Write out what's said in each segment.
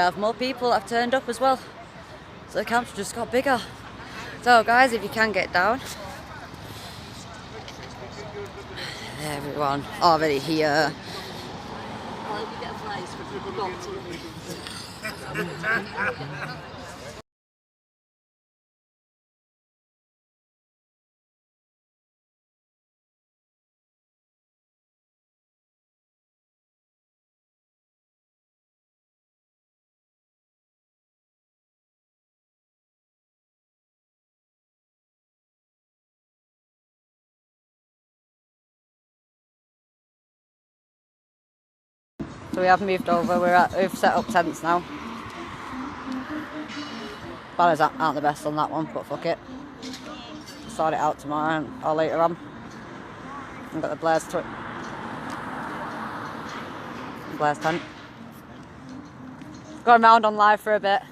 have more people that have turned up as well. So the camps just got bigger. So guys, if you can get down. Everyone already here. So we have moved over, we've set up tents now. Banners aren't the best on that one, but fuck it. Sort it out tomorrow or later on. I've got the Blair's tent. Going around on live for a bit.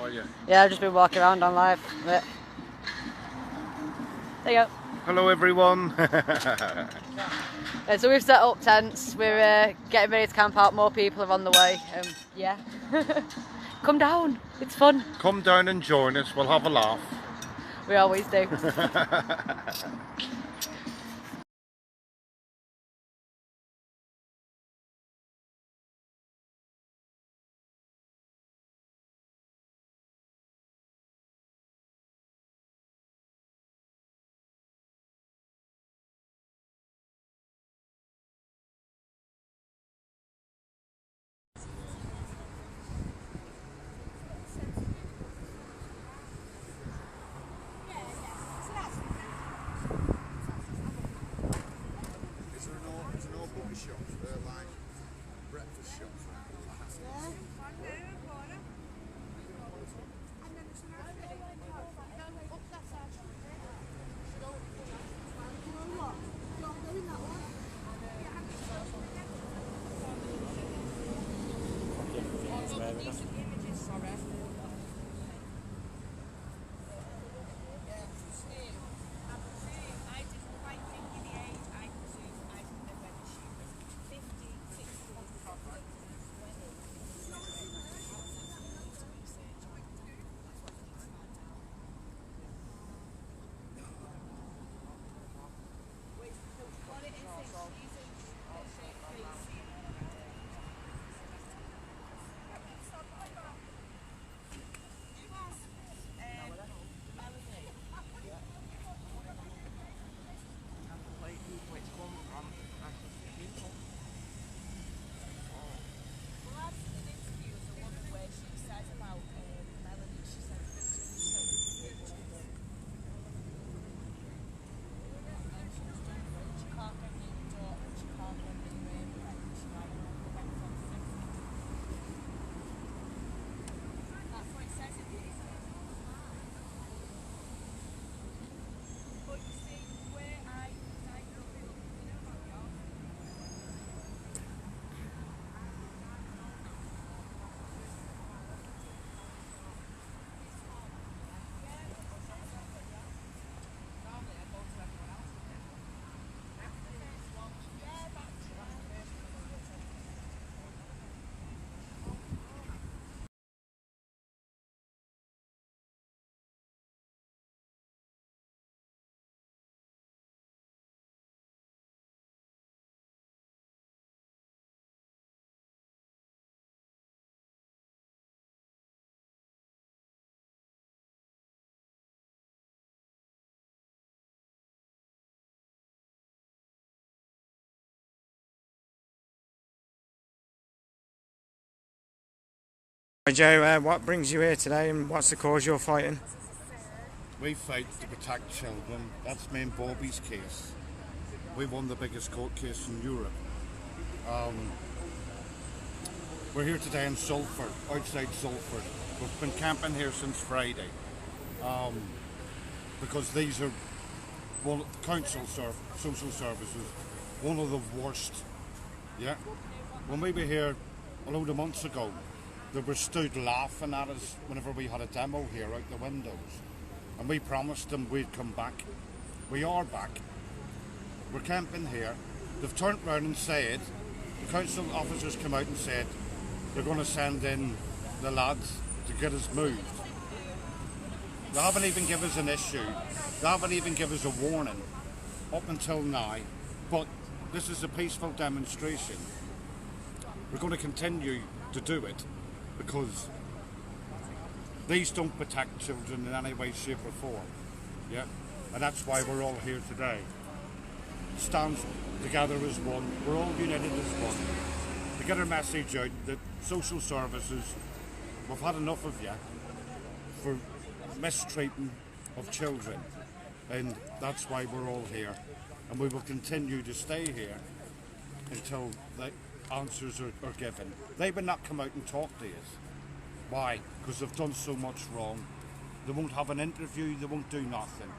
Oh yeah. Yeah, I've just been walking around on live a bit. There you go. Hello everyone. So we've set up tents, we're getting ready to camp out, more people are on the way. Yeah. Come down, it's fun. Come down and join us, we'll have a laugh. We always do. Hi Joe, what brings you here today and what's the cause you're fighting? We fight to protect children. That's me and Bobby's case. We won the biggest court case in Europe. We're here today in Salford, outside Salford. We've been camping here since Friday because these are social services, one of the worst. Yeah, when we were here a load of months ago, they were stood laughing at us whenever we had a demo here out the windows, and we promised them we'd come back. We are back. We're camping here. They've turned round and said, the council officers come out and said they're going to send in the lads to get us moved. They haven't even given us an issue. They haven't even given us a warning up until now. But this is a peaceful demonstration. We're going to continue to do it because these don't protect children in any way, shape or form. Yeah? And that's why we're all here today. Stand together as one. We're all united as one. To get our message out that social services, we've had enough of you for mistreating of children. And that's why we're all here. And we will continue to stay here until the answers are given. They will not come out and talk to us. Why? Because they've done so much wrong. They won't have an interview, they won't do nothing.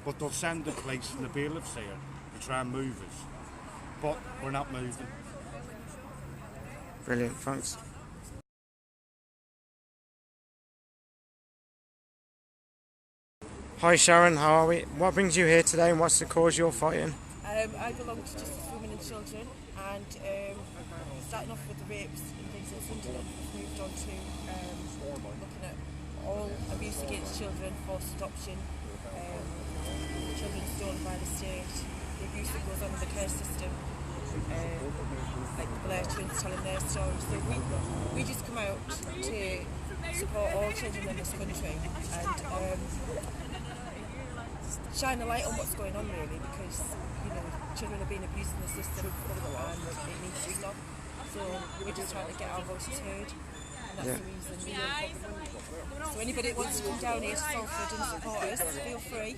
But they'll send the police and the bailiffs here to try and move us. But we're not moving. Brilliant, thanks. Hi Sharon, how are we? What brings you here today and what's the cause you're fighting? I belong to Justice for Women and Children, and starting off with the rapes and things in Sunderland, we've moved on to looking at all abuse against children, forced adoption, children stolen by the state, the abuse that goes on in the care system, like the Blair twins telling their stories. So we just come out to support all children in this country and shine a light on what's going on really, because children are being abused in the system and it needs to stop. So we're just trying to get our voices heard, and that's the reason we don't. So anybody that wants to come down here to Salford and support us, feel free.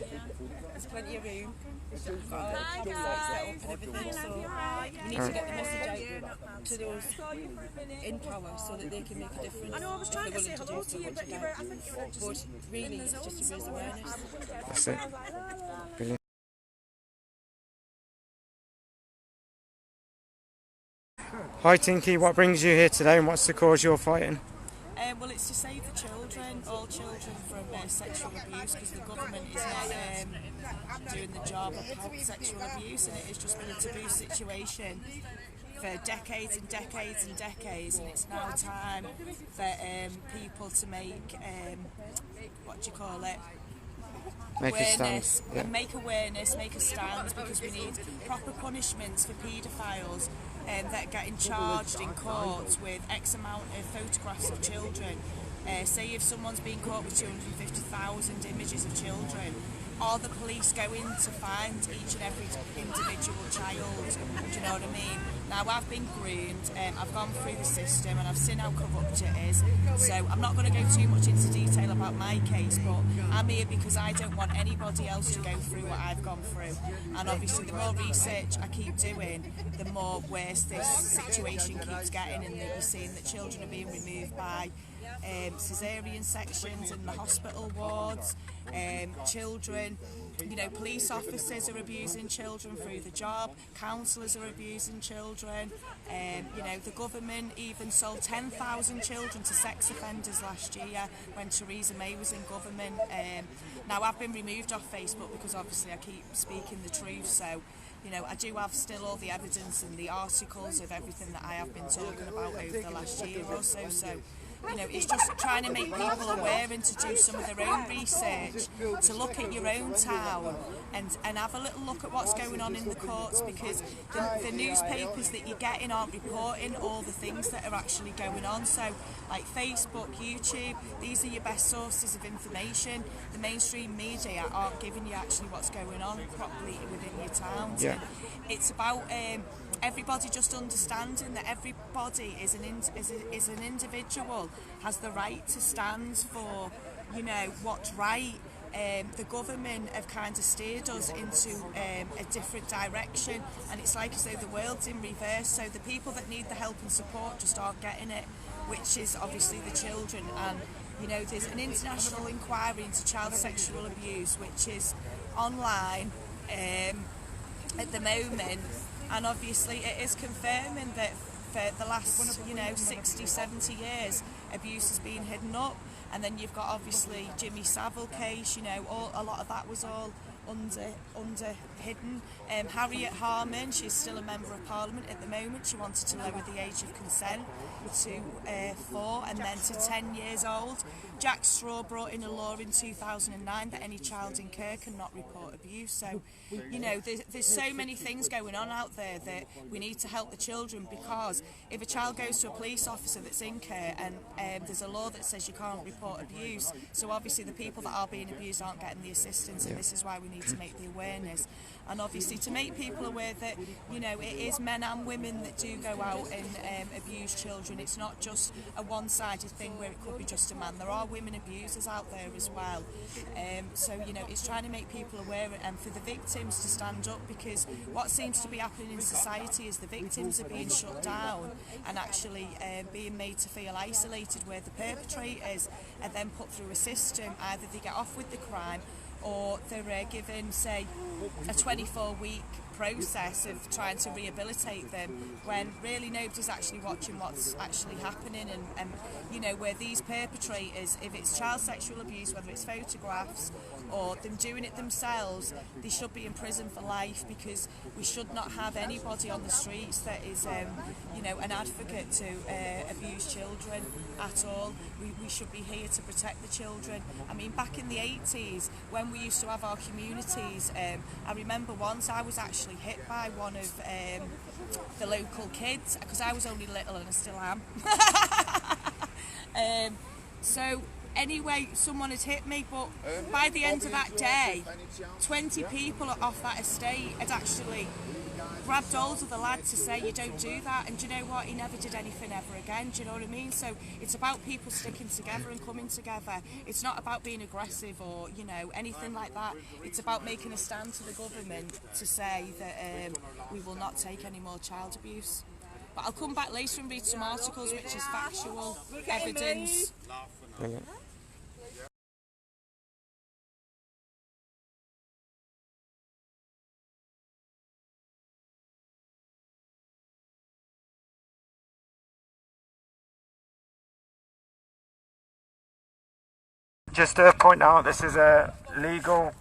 There's plenty of room. We've got a website set up and everything, so we need to get the message out to those in power so that they can make a difference if they're willing to do so much again. But really, it's just to raise awareness. That's it. Brilliant. Hi Tinky, what brings you here today and what's the cause you're fighting? Well, it's to save the children, all children from sexual abuse, because the government is not doing the job about sexual abuse, and it has just been a taboo situation for decades and decades and decades, and it's now time for people to make, Make awareness, a stand. make awareness, make a stand, because we need proper punishments for paedophiles that are getting charged in court with X amount of photographs of children. Say if someone's been caught with 250,000 images of children, are the police going to find each and every individual child? Do you know what I mean? Now I've been groomed, I've gone through the system and I've seen how corrupt it is, so I'm not going to go too much into detail about my case, but I'm here because I don't want anybody else to go through what I've gone through. And obviously the more research I keep doing, the more worse this situation keeps getting, and that you're seeing that children are being removed by caesarean sections in the hospital wards, children, police officers are abusing children through the job, counsellors are abusing children, the government even sold 10,000 children to sex offenders last year when Theresa May was in government. Now I've been removed off Facebook because obviously I keep speaking the truth, so I do have still all the evidence and the articles of everything that I have been talking about over the last year or so. So it's just trying to make people aware and to do some of their own research, to look at your own town and have a little look at what's going on in the courts, because the newspapers that you're getting aren't reporting all the things that are actually going on. So like Facebook, YouTube, these are your best sources of information. The mainstream media aren't giving you actually what's going on properly within your town. So it's about everybody just understanding that everybody is an individual, has the right to stand for what's right. The government have kind of steered us into a different direction, and it's like as though the world's in reverse, so the people that need the help and support just aren't getting it, which is obviously the children. And there's an international inquiry into child sexual abuse which is online at the moment, and obviously it is confirming that for the last 60, 70 years abuse has been hidden up. And then you've got obviously Jimmy Savile case, a lot of that was all hidden. Harriet Harman, she's still a member of Parliament at the moment. She wanted to lower the age of consent to 4 and then to 10 years old. Jack Straw brought in a law in 2009 that any child in care cannot report abuse. So, you know, there's so many things going on out there that we need to help the children, because if a child goes to a police officer that's in care and there's a law that says you can't report abuse, so obviously the people that are being abused aren't getting the assistance, and this is why we need to make the awareness. And obviously to make people aware that, you know, it is men and women that do go out and abuse children. It's not just a one-sided thing where it could be just a man. There are women abusers out there as well. So, you know, it's trying to make people aware and for the victims to stand up, because what seems to be happening in society is the victims are being shut down and actually being made to feel isolated, where the perpetrators are then put through a system. Either they get off with the crime, or they're given, say, a 24-week process of trying to rehabilitate them, when really nobody's actually watching what's actually happening. And you know, where these perpetrators, if it's child sexual abuse, whether it's photographs or them doing it themselves, they should be in prison for life, because we should not have anybody on the streets that is you know, an advocate to abuse children at all. We should be here to protect the children. I mean, back in the 80s, when we used to have our communities, I remember once I was actually hit by one of the local kids, because I was only little and I still am. So anyway, someone had hit me, but by the end of that day, 20 people off that estate had actually grabbed hold of the lad to say, you don't do that. And do you know what? He never did anything ever again. Do you know what I mean? So it's about people sticking together and coming together. It's not about being aggressive or, you know, anything like that. It's about making a stand to the government to say that we will not take any more child abuse. But I'll come back later and read some articles which is factual evidence. Brilliant. Just to point out, this is a legal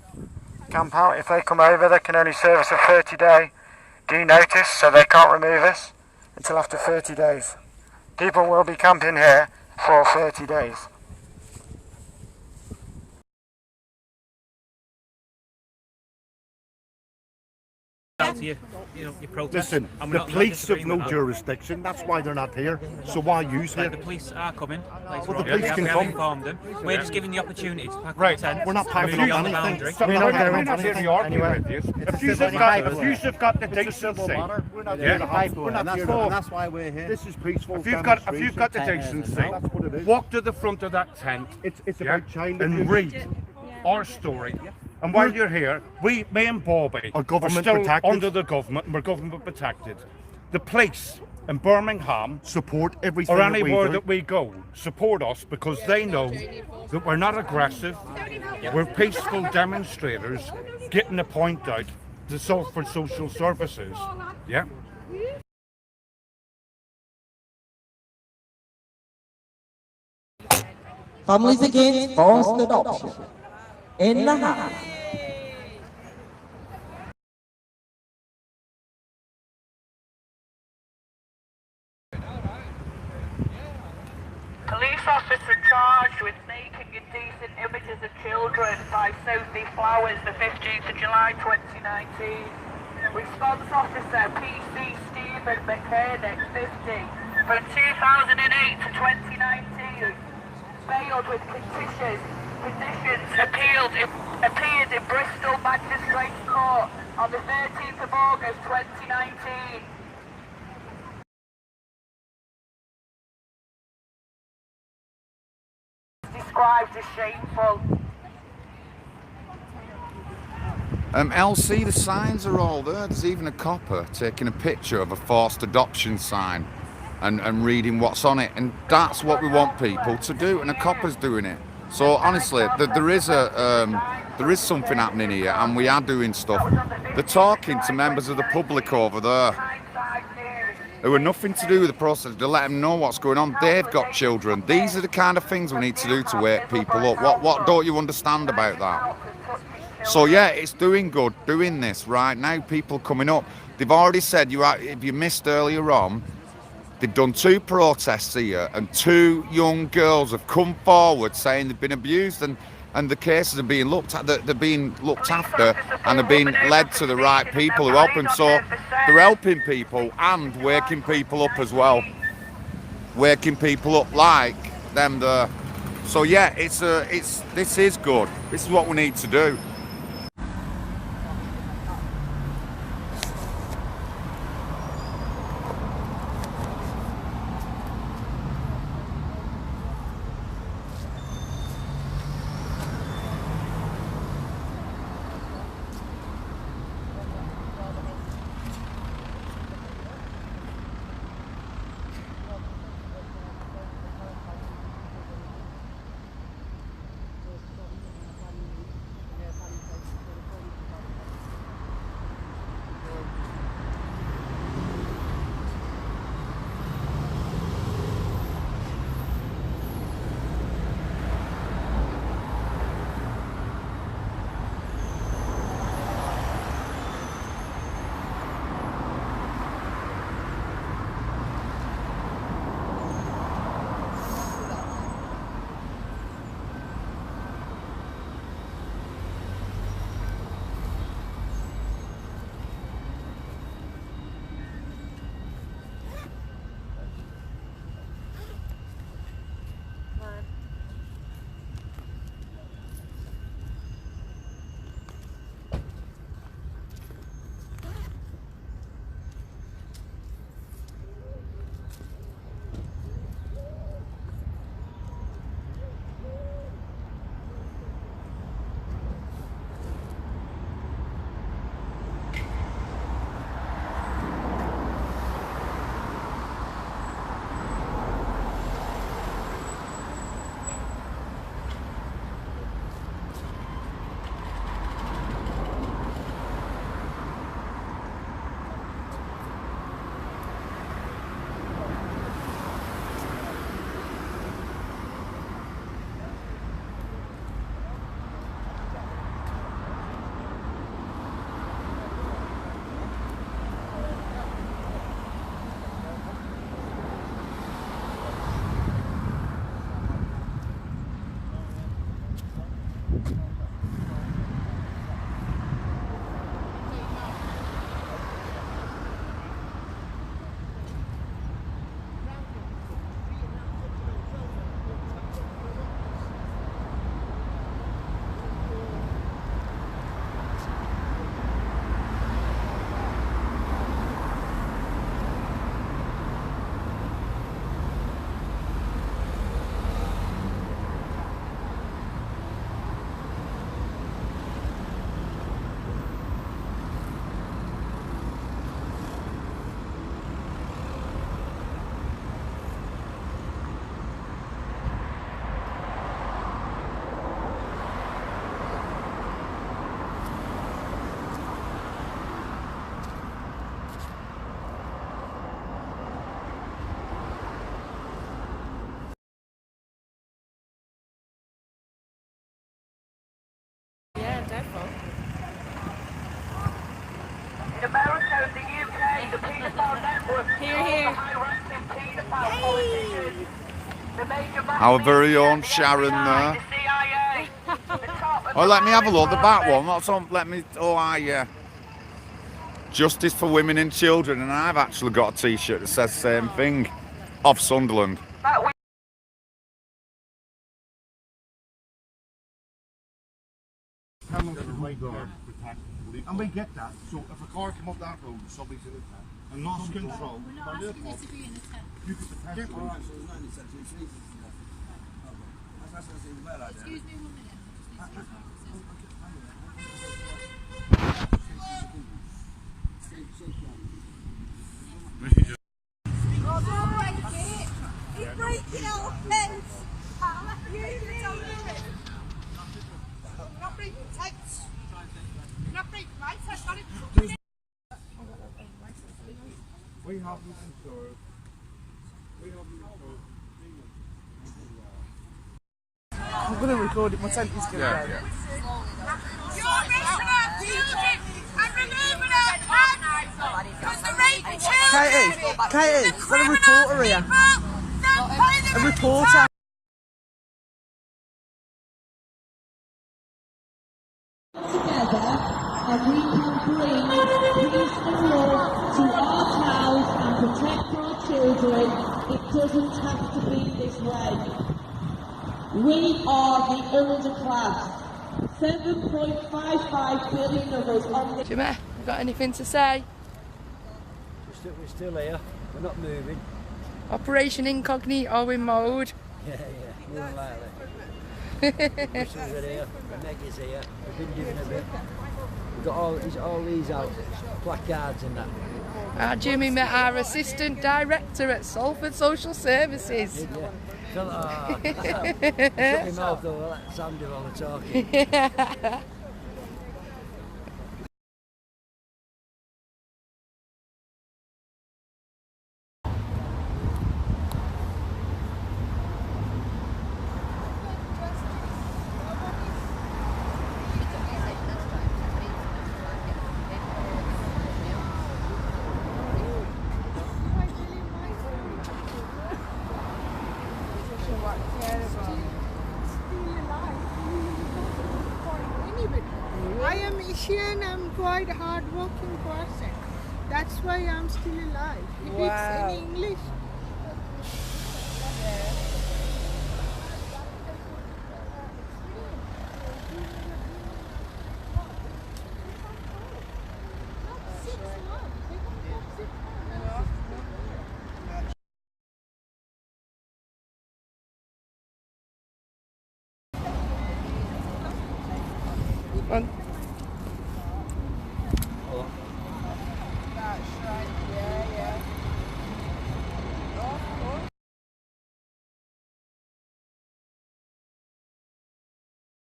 camp out. If they come over, they can only serve us a 30-day due notice, so they can't remove us until after 30 days. People will be camping here for 30 days. Listen, the police have no jurisdiction, that's why they're not here. So why use here? The police are coming. Well, the police can We have come. informed them. We're just giving the opportunity to pack Right, up the tent. we're not packing We're up beyond the anything. boundary. We're not here to argue with you. If you've got the decency, We're not here to hide, and that's why we're here. this is peaceful. If you've got the decency, that's what it is. walk to the front of that tent. It's about child and abuse. read our story. And while you're here, me and Bobby are still protected. under the government, and we're government protected. The police in Birmingham Support everything or that we anywhere do. that we go support us, because they know that we're not aggressive. We're peaceful demonstrators getting the point out for social services. Yeah. Families Against Forced Adoption in the house. Police officer charged with making indecent images of children by Sophie Flowers, the 15th of July 2019. Response officer PC Stephen McKernick, 50, from 2008 to 2019. Bailed with conditions appeared in Bristol Magistrates Court on the 13th of August 2019. Described as shameful. LC, the signs are all there. There's even a copper taking a picture of a forced adoption sign and reading what's on it, and that's what we want people to do, and a copper's doing it. So honestly, there is something happening here, and we are doing stuff. They're talking to members of the public over there. who are nothing to do with the process, to let them know what's going on. They've got children. These are the kind of things we need to do to wake people up. What don't you understand about that? So yeah, it's doing good, doing this right now. People coming up. They've already said, if you missed earlier on, they've done 2 protests here, and 2 young girls have come forward saying they've been abused, and the cases are being looked at. They're being looked after, and they're being led to the right people who help them. So they're helping people and waking people up as well. Waking people up like them there. So yeah, this is good. This is what we need to do. In America, the UK, the paedophile network, high-ranking paedophile politicians, the major Our very own Sharon there. the CIA, the top of Oh, let me have a look. The back one. That's on. Let me. Oh, yeah. Justice for women and children, and I've actually got a T-shirt that says the same thing. Of Sunderland. And we get that. So if a car come up that road, somebody's in a tent and lost control, we're not asking you to be in a tent. you could potentially. All right, so there's no need to say it's easy. Okay. That's what I say, well, excuse me 1 minute. I just need to know He's breaking our fence. Not breaking tents. Not breaking lights. I've got it. We haven't insured. I'm going to record it, my tent is going to go. You're mixing up music and removing our pants because they're raping children. Katie, we've got a reporter here. A reporter. Together, and we can bring peace and love to our towns and protect our children. It doesn't have to be this way. We are the underclass. 7.55 billion of us on the... Jimmy, you got anything to say? We're still here. We're not moving. Operation Incognito in mode. Yeah, more than likely. Whistles are here. The Meg is here. We've been giving a bit. We've got all these out, placards and that. Jimmy met our assistant director at Salford Social Services. Did you? Shut my mouth though, let Sam do all the talking. I am Asian, I'm quite a hard-working person. That's why I'm still alive. If it's in English. Fun.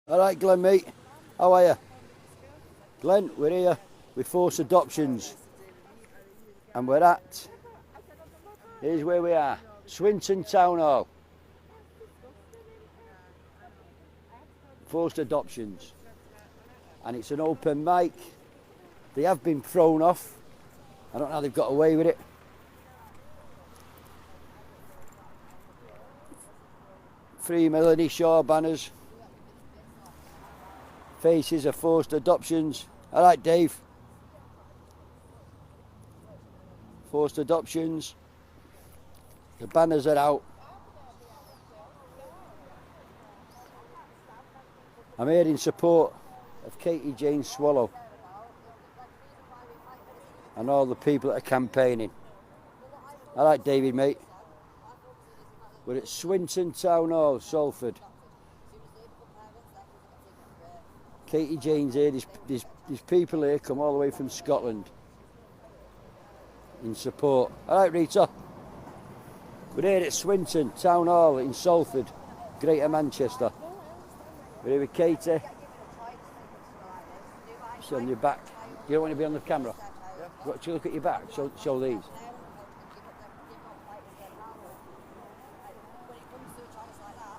All right, Glenn, mate. How are you? Glenn, we're here with Forced Adoptions. And we're at, here's where we are, Swinton Town Hall. Forced Adoptions. And it's an open mic. They have been thrown off. I don't know how they've got away with it. Free Melody Shaw banners. Faces of Forced Adoptions. All right, Dave. Forced Adoptions. The banners are out. I'm here in support of Katie Jane Swallow and all the people that are campaigning. All right, David, mate. We're at Swinton Town Hall, Salford. Katie Jane's here. There's people here come all the way from Scotland in support. All right, Rita. We're here at Swinton Town Hall in Salford, Greater Manchester. We're here with Katie. She's on your back. You don't want to be on the camera? Yeah. To look at your back? Show these.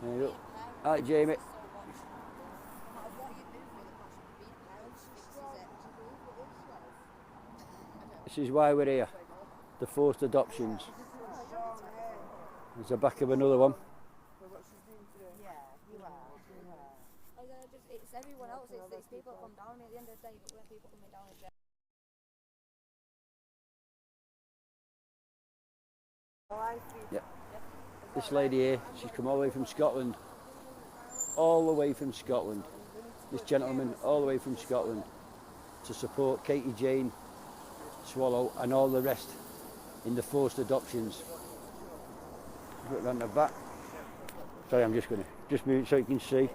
There you go. All right, Jamie. This is why we're here. The Forced Adoptions. There's the back of another one. It's everyone else, it's people that come down at the end of the day, but when people coming down and Yeah. This lady here, she's come all the way from Scotland. All the way from Scotland. This gentleman, all the way from Scotland, to support Katie Jane Swallow and all the rest in the Forced Adoptions. Look around the back. Sorry, I'm just going to move it so you can see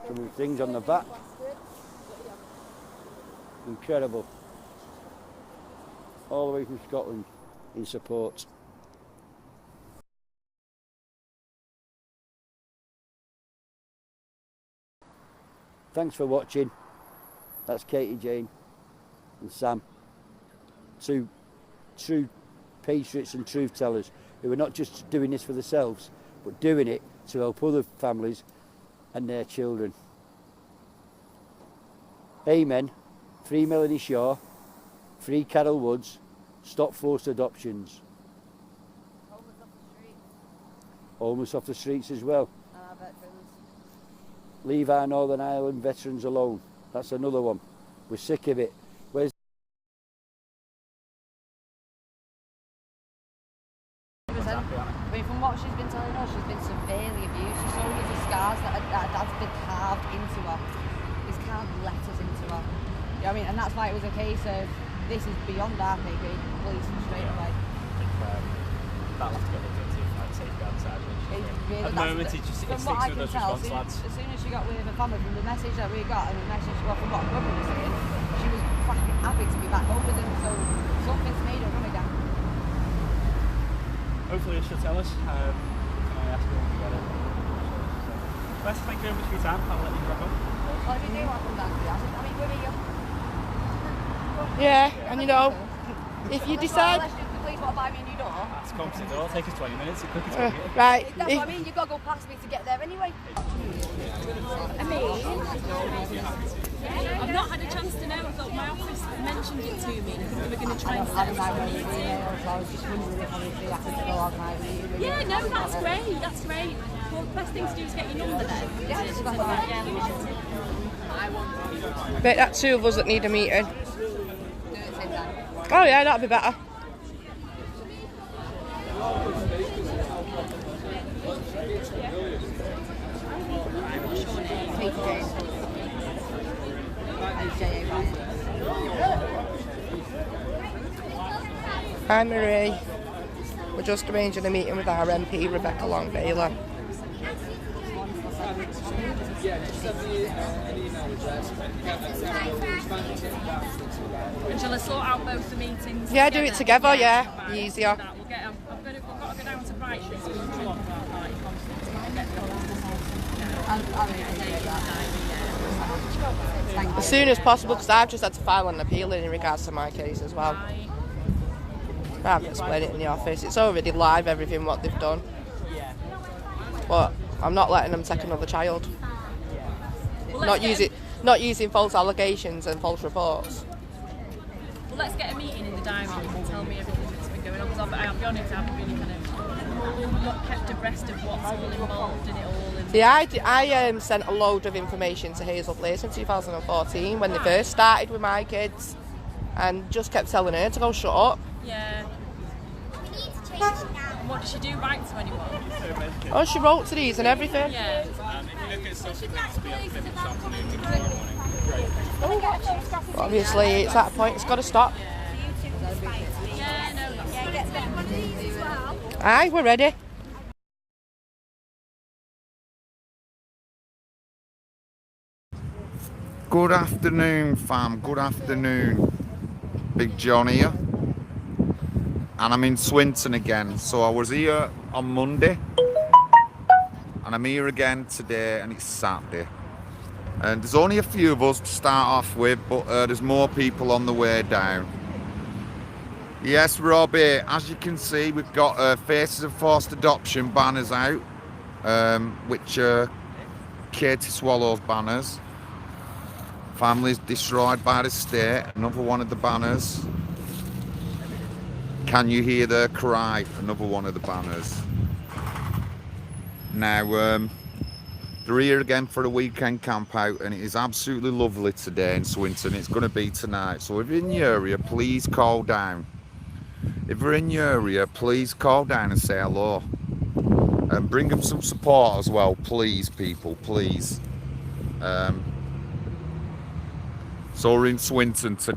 some of the things on the back. Incredible. All the way from Scotland in support. Thanks for watching. That's Katie Jane and Sam. Two true patriots and truth tellers who are not just doing this for themselves, but doing it to help other families and their children. Amen. Free Melanie Shaw, free Carol Woods, stop forced adoptions. Homeless off the streets as well. And our veterans. Leave our Northern Ireland veterans alone. That's another one. We're sick of it. Where's I mean, from what she's been telling us, she's been severely abused. She showed us the scars that her dad's been carved into her. He's carved letters into her. You know what I mean? And that's why it was a case of, this is beyond our pay grade, police straight away. That'll have to get looked into, like safeguard sergeant. Really, at the moment, it sticks with those response lads. As soon as she got with her family, from the message that we got and the message from what brother was saying, she was fucking happy to be back home with them, so something's made her run again. Hopefully she'll tell us. Can I ask her when we get it? Best, thank you very much for your time. I'll let you wrap up. Well, if you do want to come down to the house, I mean, where are you? Yeah, and you know, if you decide... Please want to buy me a new door? It's come to the door, it'll take us 20 minutes, it's quick as 20 minutes. Right. That's what I mean, you've got to go past me to get there anyway. I've not had a chance to know. I thought my office mentioned it to me because they were going to try and set up a meeting. Yeah, no, that's great. That's great. Well, the best thing to do is get your number then. Bet that two of us that need a meeting. Oh yeah, that'd be better. Hi Marie. We're just arranging a meeting with our MP, Rebecca Long-Bailey. And shall I sort out both the meetings? Yeah, do it together, yeah. Be easier. We'll get, I've got to go down to Brighton to talk about party As soon as possible, because I've just had to file an appeal in regards to my case as well. I have to explain it in the office. It's already live, everything what they've done. But I'm not letting them take another child. Not using false allegations and false reports. Well, let's get a meeting in the diary and tell me everything that's been going on. Because I'll be honest, I haven't really kind of not kept abreast of what's all involved in it all. Yeah, I sent a load of information to Hazel Place in 2014 when they first started with my kids, and just kept telling her to go shut up. Yeah. And what did she do right to anyone? Oh, she wrote to these and everything. Yeah. Obviously, it's at a point, it's got to stop. Aye, we're ready. Good afternoon, fam. Good afternoon. Big John here. And I'm in Swinton again. So I was here on Monday. And I'm here again today, and it's Saturday. And there's only a few of us to start off with, but there's more people on the way down. Yes, Robbie, as you can see, we've got Faces of Forced Adoption banners out, which are Katie Swallow's banners. Families destroyed by the state, another one of the banners. Can you hear the cry? Another one of the banners. Now, they're here again for a weekend camp out, and it is absolutely lovely today in Swinton. It's going to be tonight. So if you're in the area, please call down. If you're in the area, please call down and say hello. And bring them some support as well, please, people, please. So we're in Swinton today.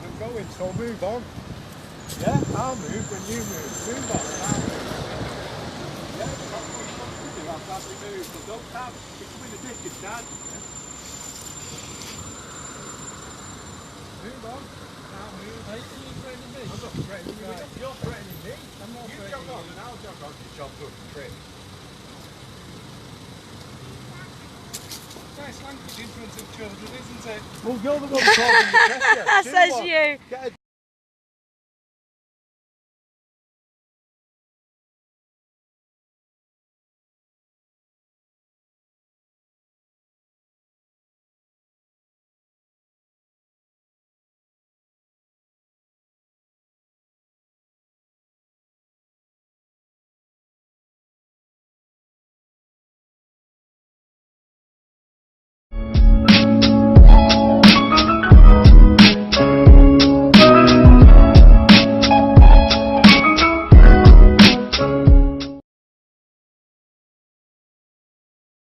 and going, so move on. Yeah, I'll move when you move. Move on. Yeah, that's what you want to do. I'll move. But don't have, if you're in the ditch, you can't. Move on. I'll move. Are you threatening me? I'm not threatening you. You're threatening me. I'm not threatening you. You jog on and I'll jog on. You job good and trip. Nice language in front of children, isn't it? Well, you're the one causing the pressure. Says you. Get a